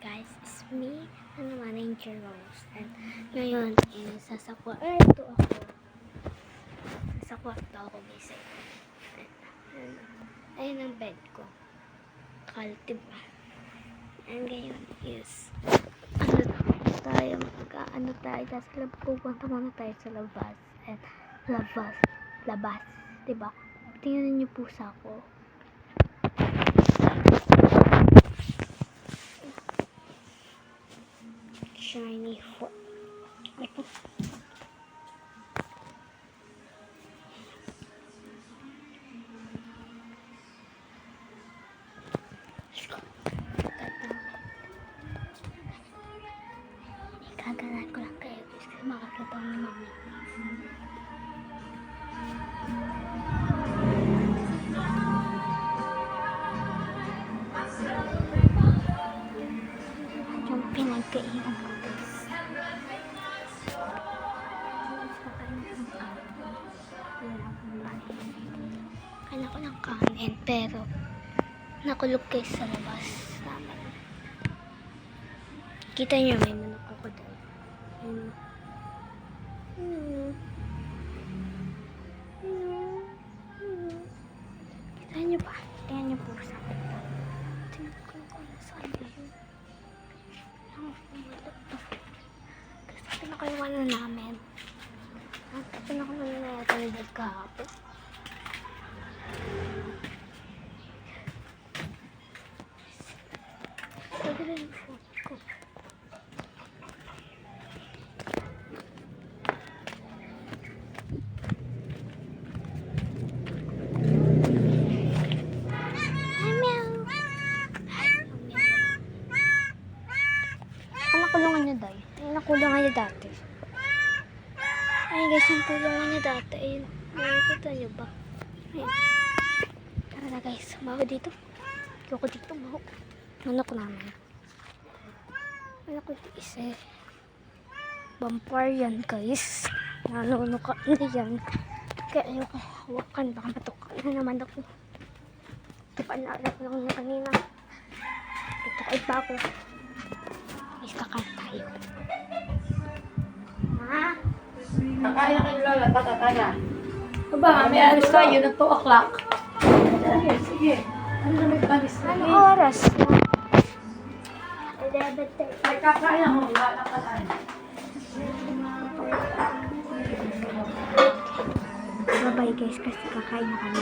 guys, it's me, ano naman, Angel Rose. And ngayon, sasa kwarto ako. Sa kwarto ako gising. Ayun ang bed ko. Kalti ba? And ngayon is, ano tayo, pupunta muna tayo sa labas. And labas, diba? Tingnan niyo pusa ko. Shiny foot. Ito. Ikagalan ko lang kayo kasi makakita ni mami. Yung pinagkainan ko. Kailan ko ng kanin pero nakulog kayo sa labas namin. Kita nyo may manok ako doon. Kita nyo ba? Tingnan nyo po sa akin. Tingnan ko kung nasaan ba yun. Kasi pinakaiwan na namin. Pinakaiwan na natin yung bed kahapon. Pwede rin yung phone ko. Nakulungan niya dahil. Nakulungan niya dati. Ayun guys, yung kulungan niya dati. Ayun. Nakikita niyo ba? Ayun. Tara na guys. Baho dito. Ayoko dito. Baho. Manok namin. Manok ko isa. Vampire yan guys. Nanunuka na yan. Kaya ayoko hawakan. Baka matukan na naman ako. Ito pa naalala ko lang niya kanina. Ito kay pa ako. Guys, kakain tayo. Ha? Kakain na kayo, Lola. Patataya. Aba, may alis tayo ng 2 o'clock. Sige. Ano na may palis na? Anong oras? 11:30. Ay, kakain ako. Wala na pala. Bye-bye guys, kasi kakain na kami.